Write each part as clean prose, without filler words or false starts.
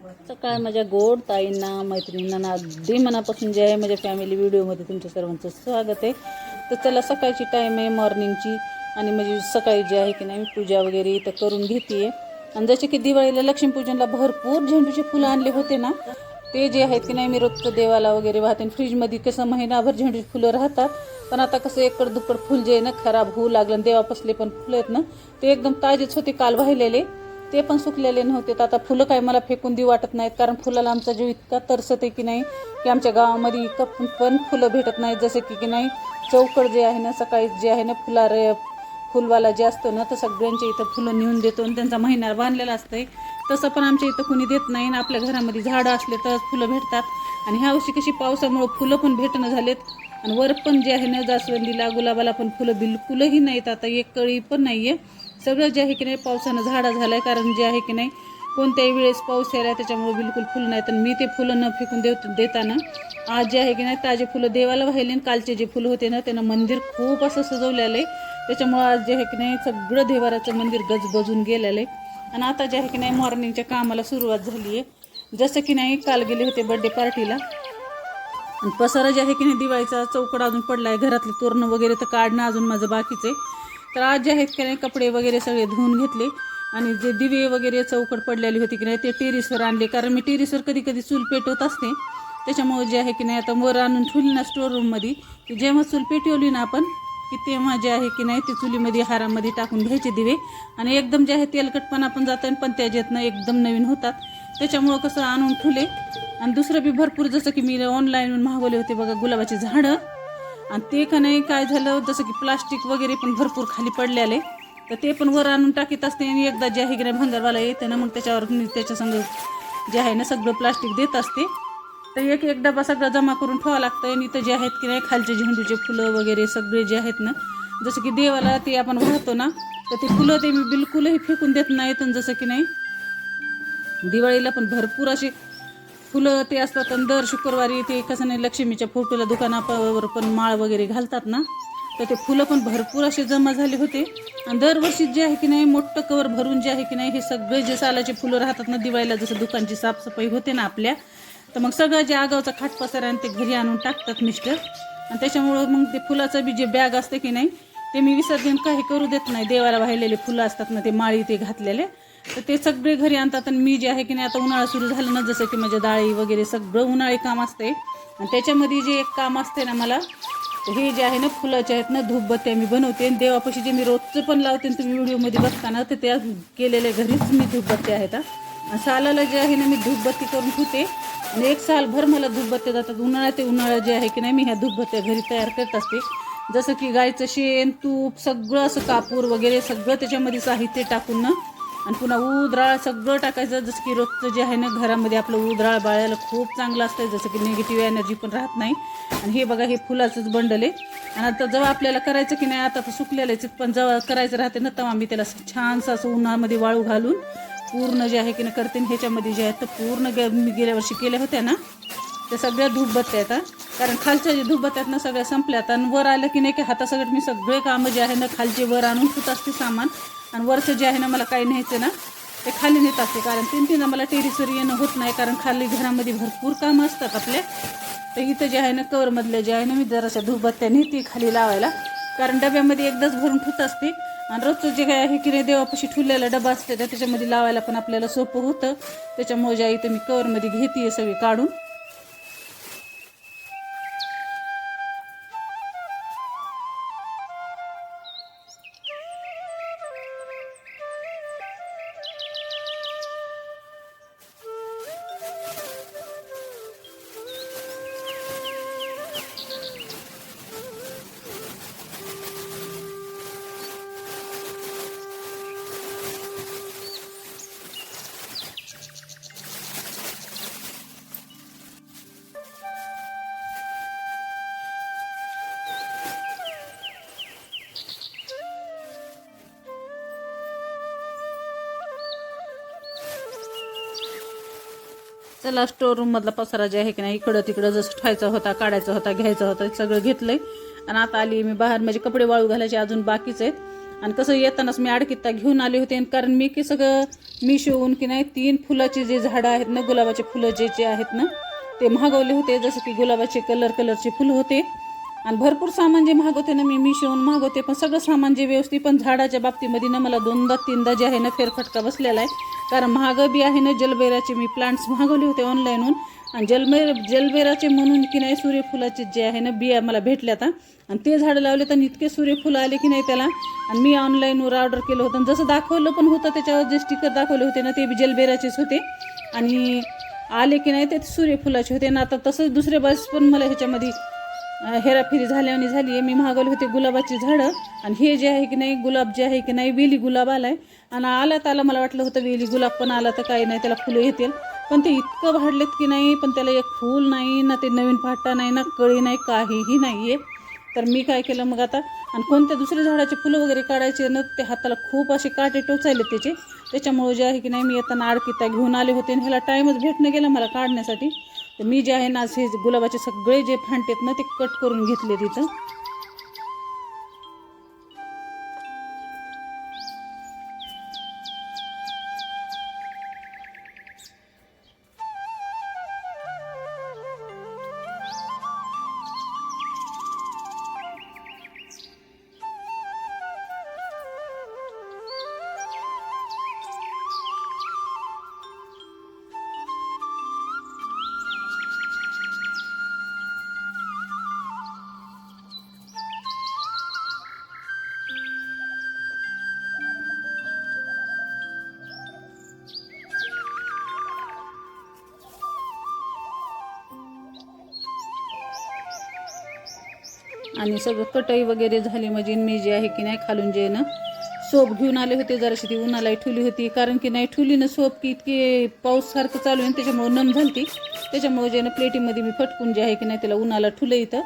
सकाळ माझ्या गोड ताईंना मैत्रिणींना अगदी मनापासून जे आहे माझ्या फॅमिली व्हिडिओमध्ये तुमच्या सर्वांचं स्वागत आहे. तर चला सकाळची टाईम आहे मॉर्निंगची आणि म्हणजे सकाळी जे आहे की नाही पूजा वगैरे इथं करून घेते. आणि जसे की दिवाळीला लक्ष्मीपूजनला भरपूर झेंडूचे फुलं आणले होते ना, ते जे आहेत की नाही मी रोजचं देवाला वगैरे वाहते. फ्रीजमध्ये कसं महिनाभर झेंडूची फुलं राहतात, पण आता कसं एकड दुक्कड फुल जे आहे ना खराब होऊ लागलं. देवापासले पण फुलं आहेत ना ते एकदम ताजेच होते, काल वाहिलेले ते पण सुकलेले नव्हते. तर आता फुलं काय मला फेकून देऊ वाटत नाहीत, कारण फुलाला आमचा जीव इतका तरसत आहे की नाही की आमच्या गावामध्ये इतकं पण फुलं भेटत नाहीत. जसे की नाही चौकड जे आहे ना सकाळी जे आहे ना फुलवाला जे असतो ना तर सगळ्यांच्या इथं फुलं नेऊन देतो आणि त्यांचा महिना बांधलेला असतंय. तसं पण आमच्या इथं कुणी देत नाही ना, आपल्या घरामध्ये झाडं असले तरच फुलं भेटतात. आणि ह्या वर्षी कशी पावसामुळं फुलं पण भेटणं झालेत आणि वर पण जे आहे ना जास्वंदीला गुलाबाला पण फुलं बिलकुलही नाहीत. आता एक कळी पण नाही आहे. सगळं जे आहे की नाही पावसानं झाडा झालं आहे, कारण जे आहे की नाही कोणत्याही वेळेस पाऊस यायला त्याच्यामुळे बिलकुल फुलं नाहीत. आणि मी ते फुलं न फेकून देताना आज जे आहे की नाही ताजे फुलं देवाला वाहिले. कालचे जे फुलं होते ना त्यांना मंदिर खूप असं सजवलेलं आहे, त्याच्यामुळं आज जे आहे की नाही सगळं देवाराचं मंदिर गजबजून गेलेलं आहे. आणि आता जे आहे की नाही मॉर्निंगच्या कामाला सुरुवात झाली आहे. जसं की नाही काल गेले होते बड्डे पार्टीला आणि पसारा जे आहे की नाही दिवाळीचा चौकड अजून पडला आहे, घरातले तोरणं वगैरे तर काढणं अजून माझं बाकीच आहे. तर आज जे आहेत की नाही कपडे वगैरे सगळे धुवून घेतले आणि जे दिवे वगैरे चौकड पडलेली होती की नाही ते टेरिसवर आणले, कारण मी टेरिसवर कधी कधी चूल पेटवत असते. त्याच्यामुळे जे आहे की नाही आता वर आणून ठेवली ना स्टोर रूममध्ये, की जेव्हा चूल पेटवली ना आपण की तेव्हा जे आहे की नाही ते चुलीमध्ये हारामध्ये टाकून घ्यायचे दिवे. आणि एकदम जे आहे तेलकटपणा पण जातं आणि पण त्याच्यातनं एकदम नवीन होतात. त्याच्यामुळं कसं आणून ठेवले. आणि दुसरं बी भरपूर जसं की मी ऑनलाईन मागवले होते बघा गुलाबाची झाडं, आणि ते का नाही काय झालं जसं की प्लास्टिक वगैरे पण भरपूर खाली पडलेले, तर ते पण वर आणून टाकीत असते. आणि एकदा जे आहे की नाही भंगारवाला येते ना मग त्याच्यावर त्याच्या संग जे आहे ना सगळं प्लास्टिक देत असते. तर एक डबा सगळं जमा करून ठेवावं लागतं. आणि इथं जे आहेत की नाही खालचे झेंडूचे फुलं वगैरे सगळे जे आहेत ना जसं की देवाला ते आपण वाहतो ना तर ते फुलं ते मी बिलकुलही फेकून देत नाहीत. आणि जसं की नाही दिवाळीला पण भरपूर असे फुलं ते असतात. आणि दर शुक्रवारी ते कसं नाही लक्ष्मीच्या फोटोला दुकानावर पण माळ वगैरे घालतात ना, तर ते फुलं पण भरपूर असे जमा झाले होते. आणि दरवर्षी जे आहे की नाही मोठं कवर भरून जे आहे की नाही हे सगळे जे सालाचे फुलं राहतात ना दिवाळीला जसं दुकानची साफसफाई होते ना आपल्या, तर मग सगळं जे आगावचा खाटपसार आणि ते घरी आणून टाकतात मिस्टर. आणि त्याच्यामुळं मग ते फुलाचं बी जे बॅग असते की नाही ते मी विसर्जन काही करू देत नाही. देवाला वाहिलेले फुलं असतात ना ते माळी ते घातलेले, तर ते सगळे घरी आणतात. आणि मी जे आहे की नाही आता उन्हाळा सुरू झालं ना जसं की माझ्या डाळी वगैरे सगळं उन्हाळी काम असते. आणि त्याच्यामध्ये जे एक काम असते ना मला, तर हे जे आहे ना फुलाचे आहेत ना धूपबत्त्या मी बनवते. आणि देवापाशी जे मी रोजचं पण लावते तुम्ही व्हिडिओमध्ये बघताना, तर त्या केलेल्या घरीच मी धूपबत्त्या आहेत. आणि सालाला जे आहे ना मी धूपबत्ती करून ठेवते आणि एक सालभर मला धूपबत्त्या जातात. उन्हाळा ते उन्हाळा जे आहे की नाही मी ह्या धूपबत्त्या घरी तयार करत असते. जसं की गायचं शेण तूप सगळं असं कापूर वगैरे सगळं त्याच्यामध्ये साहित्य टाकून ना, आणि पुन्हा उदराळ सगळं टाकायचं. जसं की रोजचं जे आहे ना घरामध्ये आपलं उदराळ बाळायला खूप चांगलं असतं, जसं की निगेटिव्ह एनर्जी पण राहत नाही. आणि हे बघा हे फुलाचंच बंडल आहे. आणि आता जेव्हा आपल्याला करायचं की नाही आता तर सुकलेलं पण जेव्हा करायचं राहते ना तेव्हा मी त्याला छानसं असं उन्हामध्ये वाळू घालून पूर्ण जे आहे की नाही करते. ह्याच्यामध्ये जे आहेत तर पूर्ण मी गेल्या वर्षी केल्या होत्या ना त्या सगळ्या धूपबत्त्या येतात, कारण खालच्या जे धूपबत्त्यात ना सगळ्या संपल्यात. आणि वर आलं की नाही की हातासकट मी सगळे कामं जे आहे ना खालचे वर आणून ठेवत असते सामान. आणि वरचं जे आहे ना मला काही न्यायचं ना ते खाली नेत असते, कारण तीन मला टेरिसवर येणं होत नाही, कारण खाली घरामध्ये भरपूर कामं असतात आपल्या. तर इथं जे आहे ना कवरमधलं जे आहे ना मी जराशा धूपबत्त्या नेते खाली लावायला, कारण डब्यामध्ये एकदाच भरून ठेवत असते. आणि रोजचं जे काय आहे की नाही देवापाशी ठेवलेला डबा असते त्याच्यामध्ये लावायला पण आपल्याला सोपं होतं. त्याच्यामुळे ज्या इथं मी कवरमध्ये घेते सगळी काढून. चला स्टोर रूममधला पसारा जे आहे की नाही इकडं तिकडं जसं ठेवायचा होता काढायचा होता घ्यायचा होता सगळं घेतलंय. आणि आता आली मी बाहेर, माझे कपडे वाळू घालायचे अजून बाकीच आहेत. आणि कसं येतानाच मी आडकित्ता घेऊन आले होते, कारण मी की सगळं मिशोहून की नाही 3 फुलाचे जे झाडं आहेत ना, गुलाबाचे फुलं जे आहेत ना ते मागवले होते. जसं की गुलाबाचे कलरचे फुलं होते आणि भरपूर सामान जे मागवते ना मी मिशोहून मागवते, पण सगळं सामान जे व्यवस्थित, पण झाडाच्या बाबतीमध्ये ना मला 2दा-3दा जे आहे ना फेरफटका बसलेला आहे. कारण महाग बी आहे ना, जलबेराचे मी प्लांट्स मागवले होते ऑनलाईनहून, आणि जलबेराचे म्हणून की नाही सूर्यफुलाचे जे आहे ना बिया मला भेटल्यात, आणि ते झाडं लावले तर इतके सूर्यफुलं आले की नाही त्याला. आणि मी ऑनलाईनवर ऑर्डर केलं होतं, जसं दाखवलं पण होतं त्याच्यावर जे स्टिकर दाखवले होते ना ते बी जलबेराचेच होते, आणि आले की नाही ते सूर्यफुलाचे होते ना. आता तसंच दुसरे बस पण मला ह्याच्यामध्ये हेराफेरी झाल्याने झाली आहे. मी मागवले होते गुलाबाची झाडं, आणि हे जे आहे की नाही गुलाब जे आहे की नाही वेली गुलाब आलाय, आणि आला मला वाटलं होतं वेली गुलाब पण आला तर काही नाही त्याला फुलं येतील, पण ते इतकं वाढलेत की नाही, पण त्याला एक फूल नाही ना, ते नवीन फाटा नाही ना, कळी नाही, काहीही नाही आहे. तर मी काय केलं मग आता, आणि कोणत्या दुसऱ्या झाडाचे फुलं वगैरे काढायचे ना ते हाताला खूप असे काटे टोचायले त्याच्यामुळे जे आहे की नाही मी येताना आडकित्ता घेऊन आले होते, आणि ह्याला टाईमच भेटणं गेला मला काढण्यासाठी. तर मी जे आहे ना हे गुलाबाचे सगळे जे फांटेत ना ते कट करून घेतले तिथं. आणि सगळं कटाई वगैरे झाली म्हणजे मी जे आहे की नाही खालून जे ना सोप घेऊन आले होते, जराशी ती उन्हाला ठेवली होती, कारण की नाही ठेवली ना सोप की इतके पाऊस सारखं चालू आहे त्याच्यामुळे नम झालती. त्याच्यामुळे जे ना प्लेटीमध्ये मी फटकून जे आहे की नाही त्याला उन्हाला ठुलं इथं.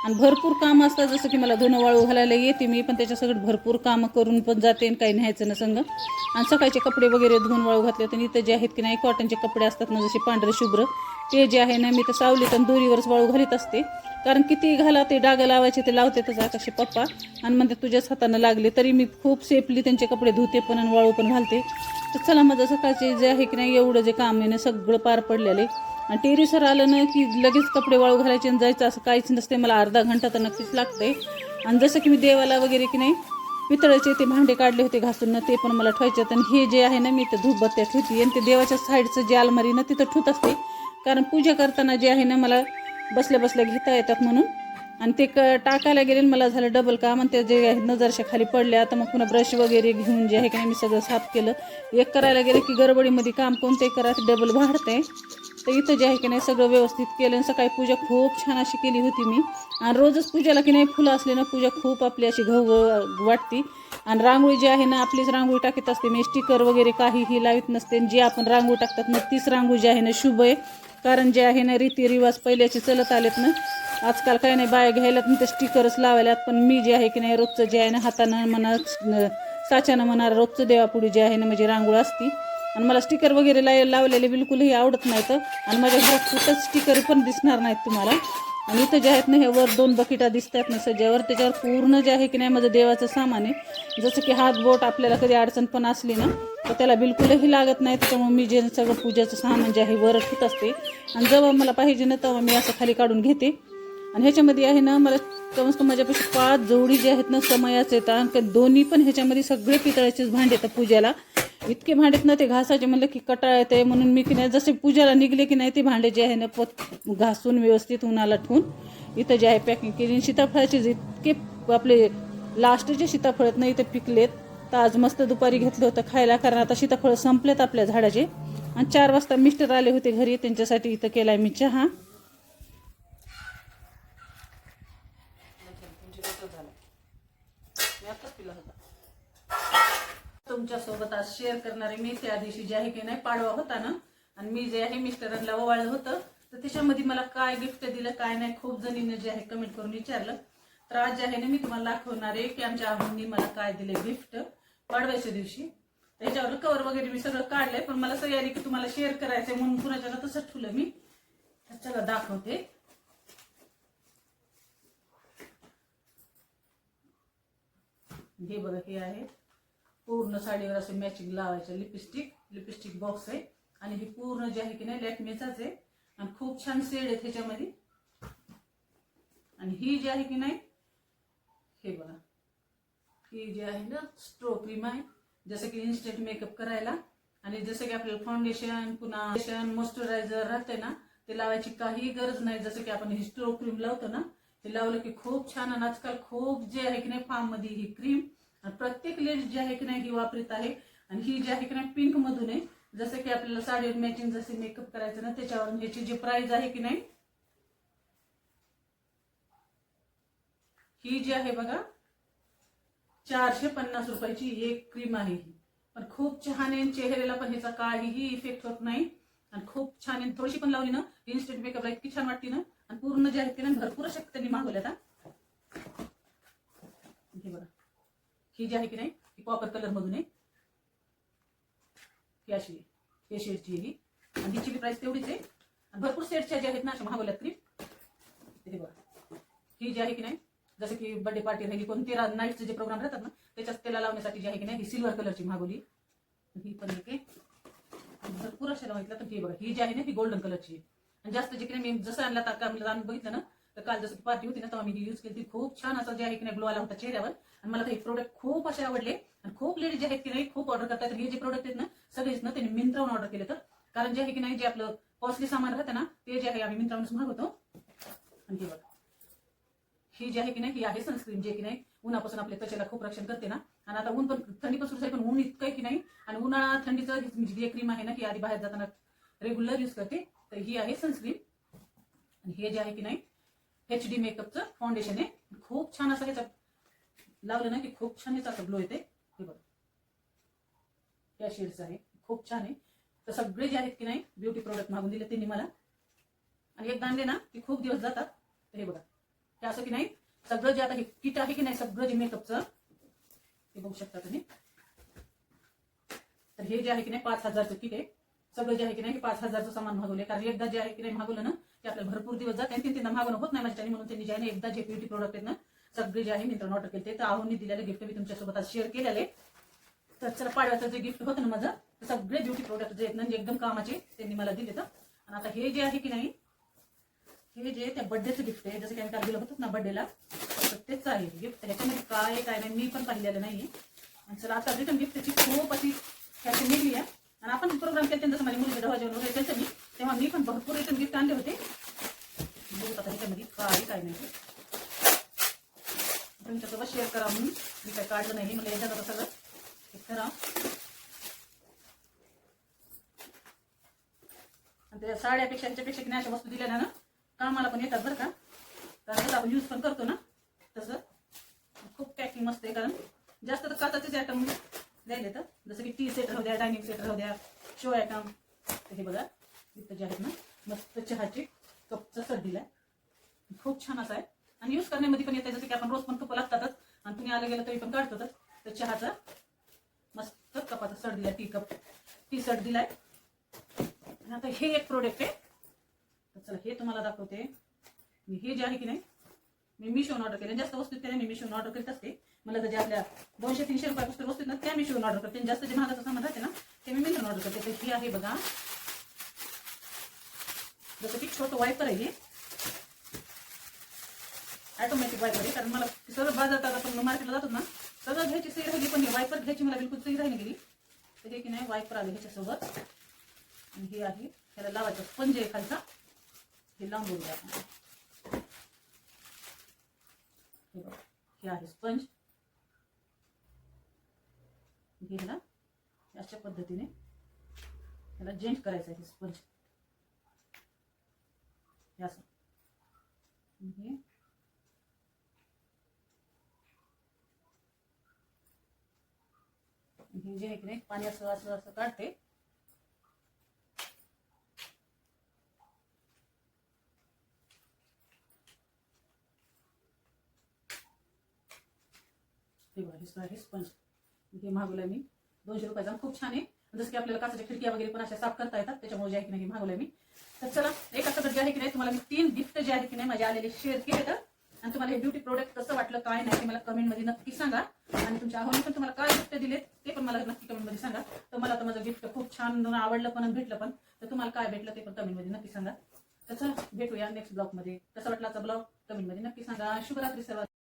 आणि भरपूर काम असतात, जसं की मला धुणं वाळू घालायला येते मी, पण त्याच्या सगळं भरपूर कामं करून पण जाते आणि काही न्यायचं ना संग. आणि सकाळचे कपडे वगैरे धुवून वाळू घातले तर इथं जे आहेत की नाही कॉटनचे कपडे असतात ना जसे पांढरे शुभ्र, ते जे आहे ना मी तर सावलीत आणि दोरीवरच वाळू घालीत असते, कारण किती घाला ते डागं लावायचे ते लावते तसा कसे पप्पा, आणि म्हणते तुझ्याच हातानं लागले, तरी मी खूप सेफली त्यांचे कपडे धुते पण आणि वाळू पण घालते. तर चला माझं सकाळचे जे आहे की नाही एवढं जे काम आहे ना सगळं पार पडलेलं आहे. आणि टेरेसवर आलं ना की लगेच कपडे वाळू घालायचे आणि जायचं असं काहीच नसते, मला अर्धा घंटा तर नक्कीच लागते. आणि जसं की मी देवाला वगैरे की नाही पितळेचे ते भांडे काढले होते घासून ना ते पण मला ठेवायचे, आणि हे जे आहे ना मी तर धूपबत्त्या ठेवते, आणि ते देवाच्या साईडचं जे अलमारी ना तिथं ठेवत असते, कारण पूजा करताना जे आहे ना मला बसल्या बसल्या घेता येतात म्हणून. आणि ते टाकायला गेले मला झालं डबल काम, आणि ते जे नजरशा खाली पडल्या तर मग पुन्हा ब्रश वगैरे घेऊन जे आहे की नाही मी सगळं साफ केलं. एक करायला गेलं की गडबडीमध्ये काम कोणते करा ते डबल वाढते. तर इथं जे आहे की नाही सगळं व्यवस्थित केलं, आणि सकाळी पूजा खूप छान अशी केली होती मी. आणि रोजच पूजाला की नाही फुलं असले ना पूजा खूप आपली अशी वाटती. आणि रांगोळी जी आहे ना आपलीच रांगोळी टाकत असते मी, स्टिकर वगैरे काहीही लावित नसते. जी आपण रांगोळी टाकतात ना तीच रांगोळी जी आहे ना शुभ आहे, कारण जे आहे ना रीतिरिवाज पहिल्याचे चलत आलेत ना, आजकाल काही नाही बाया घ्यायलात ना ते स्टिकरच लावायलात. पण मी जे आहे की नाही रोजचं जे आहे ना हातानं म्हणा साच्यानं म्हणा रोजचं देवापुढे जे आहे ना म्हणजे रांगोळ असती. आणि मला स्टिकर वगैरे लावलेले बिलकुलही आवडत नाहीत, आणि माझ्या घरात कुठंच स्टिकर पण दिसणार नाहीत तुम्हाला. आणि इथं जे आहेत ना हे वर 2 बकेटा दिसतात ना सज्यावर, त्याच्यावर पूर्ण जे आहे की नाही माझं देवाचं सामान आहे. जसं की हात बोट आपल्याला कधी अडचण पण असली ना तर त्याला बिलकुलही लागत नाही, त्याच्यामुळे मी जे सगळं पूजाचं सामान जे आहे वर ठेवत असते. आणि जेव्हा मला पाहिजे ना तेव्हा मी असं खाली काढून घेते. आणि ह्याच्यामध्ये आहे ना मला कमीत कमी माझ्यापेक्षा 5 जोडी जे आहेत ना समयाचे येतात, दोन्ही पण ह्याच्यामध्ये सगळे पितळेचेच भांडे येतात पूजेला. इतके भांडेत ना ते घासाचे म्हणलं की कटाळा येते, म्हणून मी की नाही जसे पूजेला निघले की नाही ते भांडे जे आहे ना घासून व्यवस्थित उन्हाला ठेवून इथं जे आहे पॅकिंग केली. सीताफळाचे इतके आपले लास्टचे सीताफळ आहेत ना इथे पिकलेत, तर आज मस्त दुपारी घेतलं होतं खायला, कारण आता सीताफळ संपलेत आपल्या झाडाचे. आणि 4 वाजता मिस्टर आले होते घरी, त्यांच्यासाठी इथं केलाय मी चहा. तुमच्यासोबत आज शेअर करणारे मी त्या दिवशी जे आहे की नाही पाडवा होता ना, आणि मी जे आहे मिस्टरांना ओवाळलं होतं, तर त्याच्यामध्ये मला काय गिफ्ट दिलं काय नाही खूप जणींनी जे आहे कमेंट करून विचारलं. तर आज जे आहे ना मी तुम्हाला दाखवणार आहे की आमच्या आहोंनी मला काय दिले गिफ्ट पाडव्याच्या दिवशी. त्याच्यावर कवर वगैरे मी सगळं काढलंय, पण मला तयारी की तुम्हाला शेअर करायचंय म्हणून कुणाच्याला तसं ठेवलं मी. चला दाखवते. हे बघा, हे आहे पूर्ण साडीवर असं मॅचिंग लावायचं लिपस्टिक बॉक्स आहे. आणि हे पूर्ण जे आहे की नाही लॅक्मेचाच आहे आणि खूप छान शेड आहे त्याच्यामध्ये. आणि ही जी आहे की नाही, हे बघा, ही जी आहे ना स्ट्रो क्रीम आहे, जसं की इन्स्टंट मेकअप करायला. आणि जसं की आपल्याला फाउंडेशन पुन्हा मॉइश्चरायझर राहते ना, ते लावायची काही गरज नाही. जसं की आपण ही स्ट्रो क्रीम लावतो ना, ते लावलं की खूप छान. आणि आजकाल खूप जे आहे की नाही फार्म मध्ये ही क्रीम आणि प्रत्येक लेडीज जी आहे की नाही ही वापरत आहे. आणि ही जी आहे की नाही पिंक मधून आहे. जसं की आपल्याला साडीवर मॅचिंग जसे मेकअप करायचं ना, त्याच्यावरून ह्याची जी प्राइस आहे की नाही, ही जी आहे बघा 450 रुपयाची एक क्रीम आहे ही. पण खूप छान आहे. चेहऱ्याला पण ह्याचा काहीही इफेक्ट होत नाही आणि खूप छान आहे. थोडीशी पण लावली ना इन्स्टंट मेकअपला इतकी छान वाटते ना. आणि पूर्ण जे आहे की ना भरपूर अशा त्यांनी मागवल्यात. हे बघा, ही जी आहे की नाही ही कॉपर कलर मधून आहे. ही अशी हे शेडची ही. आणि हिची प्राइस तेवढीच आहे. आणि भरपूर सेटच्या ज्या आहेत ना अशा मागवल्यात क्रीम. हे बघा, ही जी आहे की नाही जसं की बर्थडे पार्टी राहिली, कोणती नाईटचे जे प्रोग्राम राहतात ना त्याच्यात त्याला लावण्यासाठी जी आहे की नाही ही सिल्वर कलरची मागवली. ही पण येते भरपूर अशा लावायला. पण ही बघा, ही जी आहे ना ही गोल्डन कलरची आहे. आणि जास्त जे की नाही मी जसं आणला तर बघितलं ना, तर काल जसं की पार्टी होती ना तेव्हा मी ही यूज केली. खूप छान असं जे आहे की नाही ग्लो आला होता चेहऱ्यावर. आणि मला हे प्रोडक्ट खूप असे आवडले. आणि खूप लेडीज जे आहेत की नाही खूप ऑर्डर करतात. हे जे प्रोडक्ट आहेत ना सगळेच ना त्यांनी मिंत्रावरून ऑर्डर केले. तर कारण जे आहे की नाही जे आपलं कॉस्टली सामान राहतं ना ते जे आहे आम्ही मिंत्रावरूनच मागवतो. आणि हे बघा, ही जी आहे की नाही ही आहे सनस्क्रीन, जे की नाही उन्हापासून आपल्या त्वचेला खूप रक्षण करते ना. आणि आता ऊन पण थंडी पण सुरू झाली, पण ऊन इतकं आहे की नाही. आणि उन्हाळा थंडीचं जी क्रीम आहे ना ही आधी बाहेर जाताना रेग्युलर यूज करते. तर ही आहे सनस्क्रीन. आणि हे जे आहे की नाही HD मेकअपचं फाउंडेशन आहे. खूप छान असं ह्याचं लावलं ना की खूप छान ह्याचा ग्लो येते. हे बघा, या शेडचं आहे, खूप छान आहे. तर सगळे जे आहेत की नाही ब्युटी प्रोडक्ट मागून दिले त्यांनी मला. आणि एकदा आणले ना की खूप दिवस जातात. तर हे बघा, हे असं की नाही सगळं जे आता हे किट आहे की नाही सगळं जे मेकअपचं हे बघू शकता तुम्ही. तर हे जे आहे की नाही 5000चं किट आहे. सगळं जे आहे की नाही 5000चं सामान मागवले. कारण एकदा जे आहे की नाही मागवलं ना ते आपल्याला भरपूर दिवस जाते. आणि तीन मागवणं होत नाही माझ्याने, म्हणून त्यांनी जे आहे एकदा जे ब्युटी प्रोडक्ट आहेत ना सगळे जे आहे मित्रांनो ऑर्डर केले. तर आहोंनी दिलेले गिफ्ट मी तुमच्यासोबत आज शेअर केलेले. तर चला, पाडव्याचं जे गिफ्ट होतं ना माझं, ते सगळे ब्युटी प्रोडक्ट जे आहेत ना एकदम कामाचे त्यांनी मला दिले. तर आणि आता हे जे आहे की नाही हे जे त्या बर्थडेचं गिफ्ट आहे, जसं की आम्ही काल गेलो होतो ना बर्थडेला, तर तेच आहे गिफ्ट. ह्याच्यामध्ये काय नाही मी पण पाहिलेलं नाहीये. आणि चला, आता रिटर्न गिफ्टची खूप अशी फॅशन निघली आहे. आणि आपण प्रोग्राम केले जसं माझ्या मुलीच्या दहाव्याच्या वगैरे त्याचं मी तेव्हा मी पण भरपूर रिटर्न गिफ्ट आणले होते. बघू आता ह्याच्यामध्ये काय नाही तुमच्यासोबत शेअर करा म्हणून मी काय काढलं नाही. मला याच्यात आता सगळं हे करा. आणि त्या साड्यापेक्षा ह्याच्यापेक्षा की अशा वस्तू दिल्या ना कामाला पण येतात बरं का. कारण आपण यूज पण करतो ना तसं. खूप पॅकिंग मस्त आहे. कारण जास्त तर काचाचेच आयटम द्यायला येतात. जसं की टी सेट राहू द्या, डायनिंग सेट राहू द्या, शो आयटम. तर हे बघा इथं जे आहेत ना मस्त चहाचे कपचा सेट दिलाय. खूप छान असा आहे. आणि यूज करण्यामध्ये पण येते. जसं की आपण रोज पण कप लागतातच आणि तुम्ही आलं गेलं तरी पण काढतोच. तर चहाचा मस्त कपाचा सेट दिलाय, टी सेट दिलाय. आणि आता हे एक प्रोडक्ट आहे. तर चला हे तुम्हाला दाखवते. मी हे जे आहे की नाही मी मिशोन ऑर्डर केले. जास्त वस्तू त्याने मी मिशोन ऑर्डर करत असते. मला तर जे आपल्या 200-300 रुपयापासून वस्तू ना त्या मिशोन ऑर्डर करते. जास्त जे महागाचं सामान राहते ना ते मी मिशोन ऑर्डर करते. तर ही आहे बघा, जसं की छोटं वायपर आहे, ऑटोमॅटिक वायपर आहे. कारण मला सगळं बाजारात आपण मार्केटला जातो ना सगळं घ्यायची सही राहिली, पण वायपर घ्यायची मला बिलकुल सही राहिली गेली. तर हे की नाही वायपर आले ह्याच्यासोबत. आणि हे आहे त्याला लावायचं स्पंज आहे खालचा. हे लावून बघूया आपण. हे आहे स्पंज. घ्यायला अशा पद्धतीने त्याला जेंट करायचं आहे स्पंज. हे असं हे जे आहे की नाही पाणी असं असं असं काढते. हे बघा हे स्पंज हे मागवलंय मी 200 रुपयाचा. खूप छान आहे. जसं की आपल्याला काचाच्या खिडक्या वगैरे पण अशा साफ करता येतात. त्याच्यामुळे जे आहे की नाही मागवलंय मी. तर चला, एका सगळं जे आहे की नाही तुम्हाला मी 3 गिफ्ट जे आहे की नाही माझे आलेले शेअर केले. तर आणि तुम्हाला हे ब्युटी प्रोडक्ट कसं वाटलं काय नाही ते मला कमेंटमध्ये नक्की सांगा. आणि तुमच्या आवडीने पण तुम्हाला काय गिफ्ट दिलेत ते पण मला नक्की कमेंटमध्ये सांगा. तर मला तर माझं गिफ्ट खूप छान आवडलं पण आणि भेटलं पण. तर तुम्हाला काय भेटलं ते पण कमेंटमध्ये नक्की सांगा. तर चला भेटूया नेक्स्ट ब्लॉगमध्ये. कसा वाटला आजचा ब्लॉग कमेंटमध्ये नक्की सांगा. शुभरात्री सर्वांना.